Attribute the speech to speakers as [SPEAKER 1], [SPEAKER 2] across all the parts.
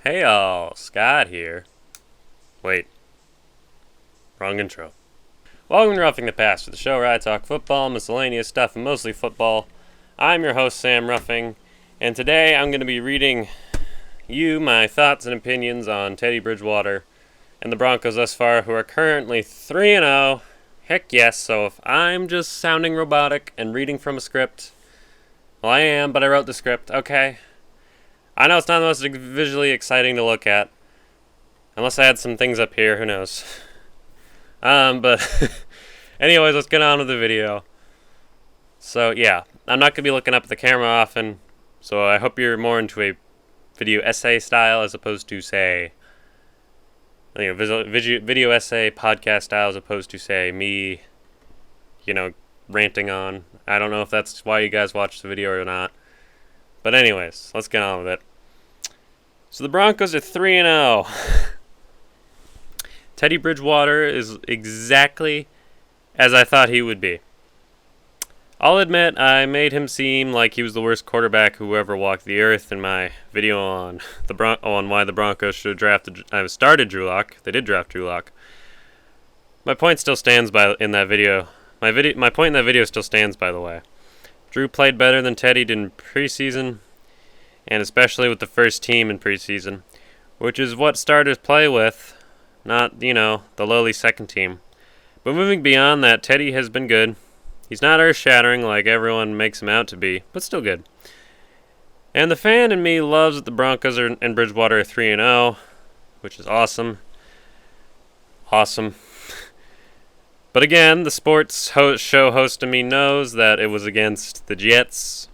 [SPEAKER 1] Hey all, Scott here. Wait, wrong intro. Welcome to Roughing the Past, the show where I talk football, miscellaneous stuff, and mostly football. I'm your host, Sam Ruffing, and today I'm going to be reading you my thoughts and opinions on Teddy Bridgewater and the Broncos thus far, who are currently 3-0. Heck yes, so if I'm just sounding robotic and reading from a script, well, I am, but I wrote the script, okay? I know it's not the most visually exciting to look at. Unless I had some things up here, who knows. But anyways, let's get on with the video. So yeah, I'm not going to be looking up at the camera often, so I hope you're more into a video essay style as opposed to, say, video essay podcast style as opposed to, say, me, ranting on. I don't know if that's why you guys watch the video or not. But anyways, let's get on with it. So the Broncos are 3-0. Teddy Bridgewater is exactly as I thought he would be. I'll admit I made him seem like he was the worst quarterback who ever walked the earth in my video on on why the Broncos should have started Drew Lock. They did draft Drew Lock. My point still stands in that video. My point in that video still stands, by the way. Drew played better than Teddy did in preseason, and especially with the first team in preseason, which is what starters play with, not, the lowly second team. But moving beyond that, Teddy has been good. He's not earth-shattering like everyone makes him out to be, but still good. And the fan in me loves that the Broncos and Bridgewater are 3-0, which is awesome. Awesome. But again, the sports show host in me knows that it was against the Jets,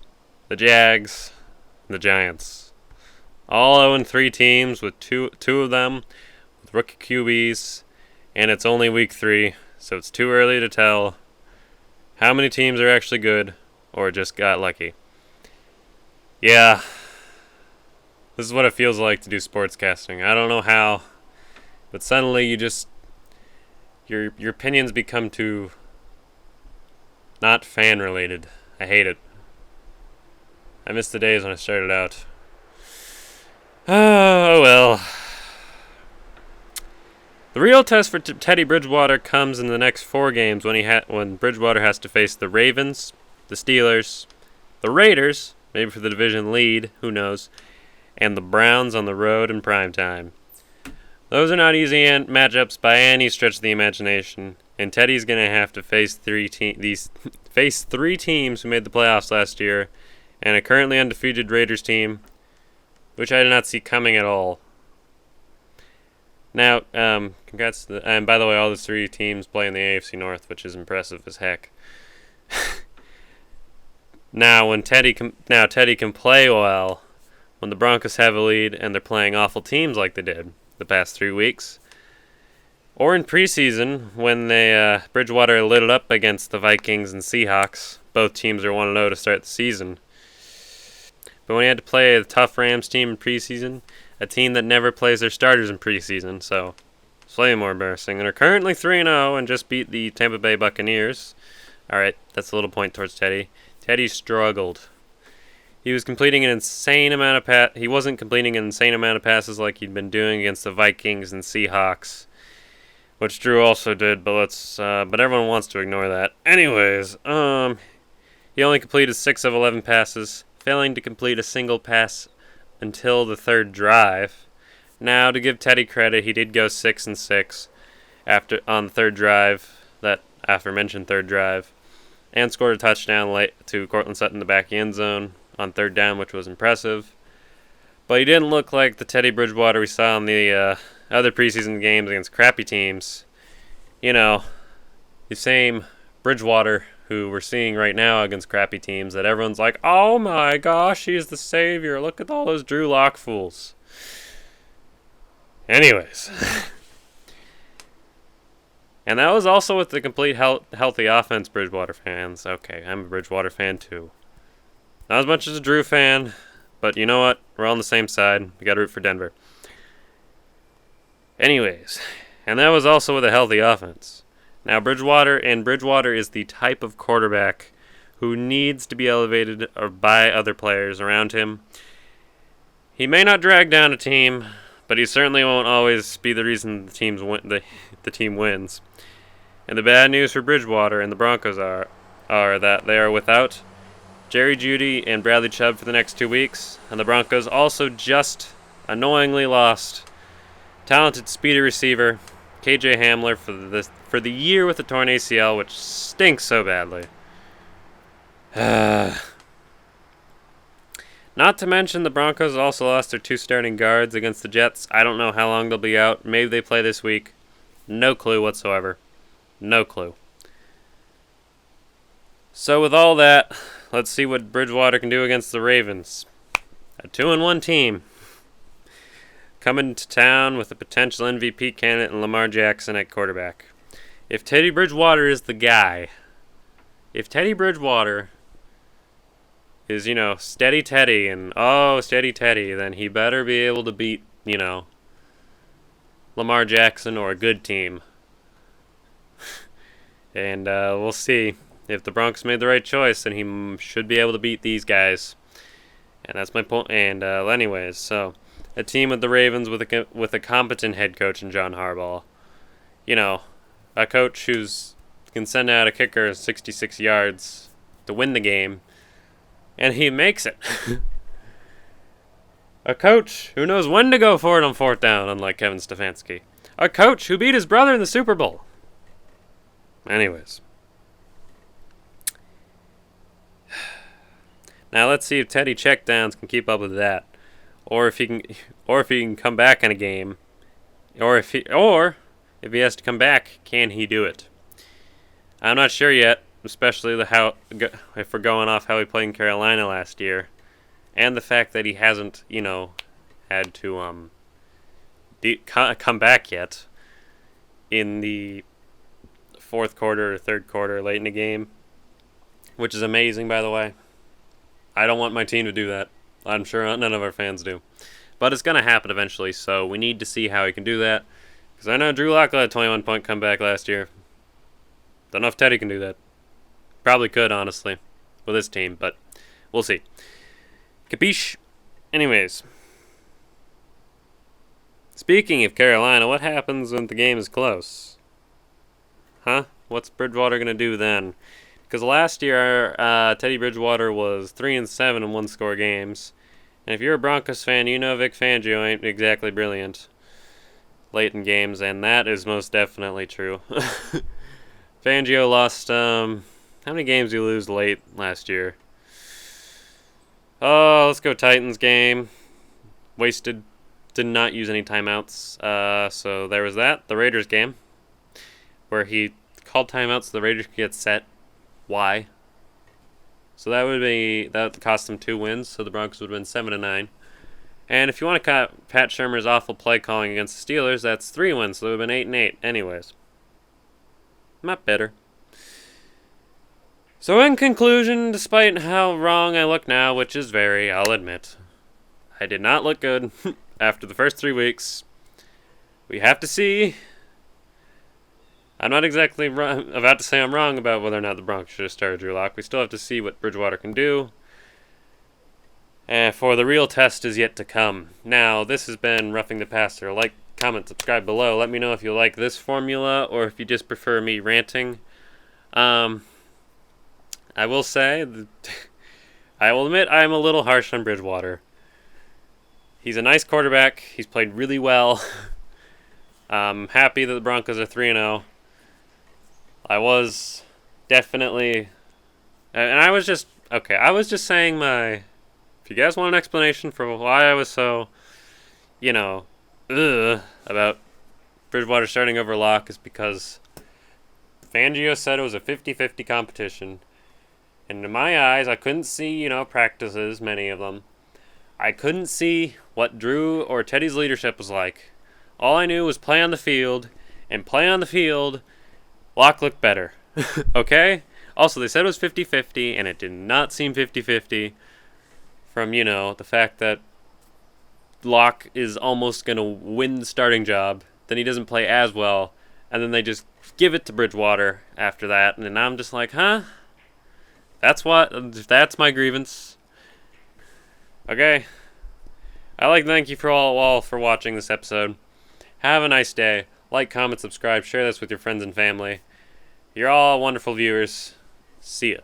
[SPEAKER 1] the Jags, and the Giants. All 0-3 teams with two of them with rookie QBs, and it's only week 3, so it's too early to tell how many teams are actually good or just got lucky. Yeah, this is what it feels like to do sportscasting. I don't know how, but suddenly you just... Your opinions become too not fan related. I hate it. I miss the days when I started out. Oh well. The real test for Teddy Bridgewater comes in the next 4 games when Bridgewater has to face the Ravens, the Steelers, the Raiders, maybe for the division lead, who knows, and the Browns on the road in primetime. Those are not easy matchups by any stretch of the imagination, and Teddy's going to have to face 3 teams who made the playoffs last year, and a currently undefeated Raiders team, which I did not see coming at all. Now, congrats and by the way, all the 3 teams play in the AFC North, which is impressive as heck. Now, Teddy can play well when the Broncos have a lead and they're playing awful teams like they did the past 3 weeks, or in preseason when they Bridgewater lit it up against the Vikings and Seahawks. Both teams are 1-0 to start the season. But when he had to play a tough Rams team in preseason, a team that never plays their starters in preseason, so it's slightly more embarrassing. And are currently 3-0 and just beat the Tampa Bay Buccaneers. All right, that's a little point towards Teddy. Teddy struggled. He was completing an insane amount of He wasn't completing an insane amount of passes like he'd been doing against the Vikings and Seahawks, which Drew also did. But but everyone wants to ignore that. Anyways, he only completed 6 of 11 passes, failing to complete a single pass until the 3rd drive. Now, to give Teddy credit, he did go 6-6 on the 3rd drive, that aforementioned 3rd drive, and scored a touchdown late to Cortland Sutton in the back end zone on 3rd down, which was impressive. But he didn't look like the Teddy Bridgewater we saw in the other preseason games against crappy teams. The same Bridgewater who we're seeing right now against crappy teams that everyone's like, oh my gosh, he's the savior. Look at all those Drew Lock fools. Anyways. And that was also with the complete healthy offense, Bridgewater fans. Okay, I'm a Bridgewater fan too. Not as much as a Drew fan, but you know what? We're all on the same side. We got to root for Denver. Anyways, and that was also with a healthy offense. Now, Bridgewater is the type of quarterback who needs to be elevated by other players around him. He may not drag down a team, but he certainly won't always be the reason the team wins. And the bad news for Bridgewater and the Broncos are that they are without Jerry Jeudy and Bradley Chubb for the next 2 weeks, and the Broncos also just annoyingly lost talented speedy receiver KJ Hamler for the year with a torn ACL, which stinks so badly. Not to mention the Broncos also lost their 2 starting guards against the Jets. I don't know how long they'll be out. Maybe they play this week. No clue whatsoever. No clue. So with all that, let's see what Bridgewater can do against the Ravens. A 2-1 team. Coming to town with a potential MVP candidate in Lamar Jackson at quarterback. If Teddy Bridgewater is the guy, if Teddy Bridgewater is, steady Teddy and, steady Teddy, then he better be able to beat, Lamar Jackson or a good team. And we'll see. If the Broncos made the right choice, then he should be able to beat these guys. And that's my point. And anyways, so a team with the Ravens with a competent head coach in John Harbaugh. A coach who's can send out a kicker 66 yards to win the game. And he makes it. A coach who knows when to go for it on 4th down, unlike Kevin Stefanski. A coach who beat his brother in the Super Bowl. Anyways. Now let's see if Teddy checkdowns can keep up with that, or if he can come back in a game, or if he has to come back, can he do it? I'm not sure yet, especially if we're going off how he played in Carolina last year, and the fact that he hasn't had to come back yet in the 4th quarter or 3rd quarter late in the game, which is amazing, by the way. I don't want my team to do that. I'm sure none of our fans do. But it's going to happen eventually, so we need to see how he can do that. Because I know Drew Lock had a 21-point comeback last year. Don't know if Teddy can do that. Probably could, honestly, with his team, but we'll see. Capiche? Anyways. Speaking of Carolina, what happens when the game is close? Huh? What's Bridgewater going to do then? Because last year, Teddy Bridgewater was 3-7 in one-score games. And if you're a Broncos fan, you know Vic Fangio ain't exactly brilliant late in games, and that is most definitely true. Fangio lost, how many games did he lose late last year? Oh, let's go Titans game. Wasted, did not use any timeouts. So there was that. The Raiders game, where he called timeouts so the Raiders could get set. Why? So that cost them 2 wins, so the Broncos would win 7-9. And if you want to cut Pat Shurmur's awful play calling against the Steelers, that's 3 wins, so it would have been 8-8. Anyways, not better. So in conclusion, despite how wrong I look now, which is very, I'll admit, I did not look good after the first 3 weeks. We have to see. I'm not exactly about to say I'm wrong about whether or not the Broncos should have started Drew Lock. We still have to see what Bridgewater can do. And for the real test is yet to come. Now, this has been Roughing the Passer. Like, comment, subscribe below. Let me know if you like this formula or if you just prefer me ranting. I will say, I will admit I am a little harsh on Bridgewater. He's a nice quarterback. He's played really well. I'm happy that the Broncos are 3-0. I was definitely, and I was just saying if you guys want an explanation for why I was so, about Bridgewater starting over Lock, is because Fangio said it was a 50-50 competition. And in my eyes, I couldn't see, practices, many of them. I couldn't see what Drew or Teddy's leadership was like. All I knew was play on the field, and play on the field, Lock looked better. Okay? Also, they said it was 50-50, and it did not seem 50-50 from, the fact that Lock is almost going to win the starting job, then he doesn't play as well, and then they just give it to Bridgewater after that, and then I'm just like, huh? That's my grievance. Okay? I'd like to thank you for all for watching this episode. Have a nice day. Like, comment, subscribe, share this with your friends and family. You're all wonderful viewers. See ya.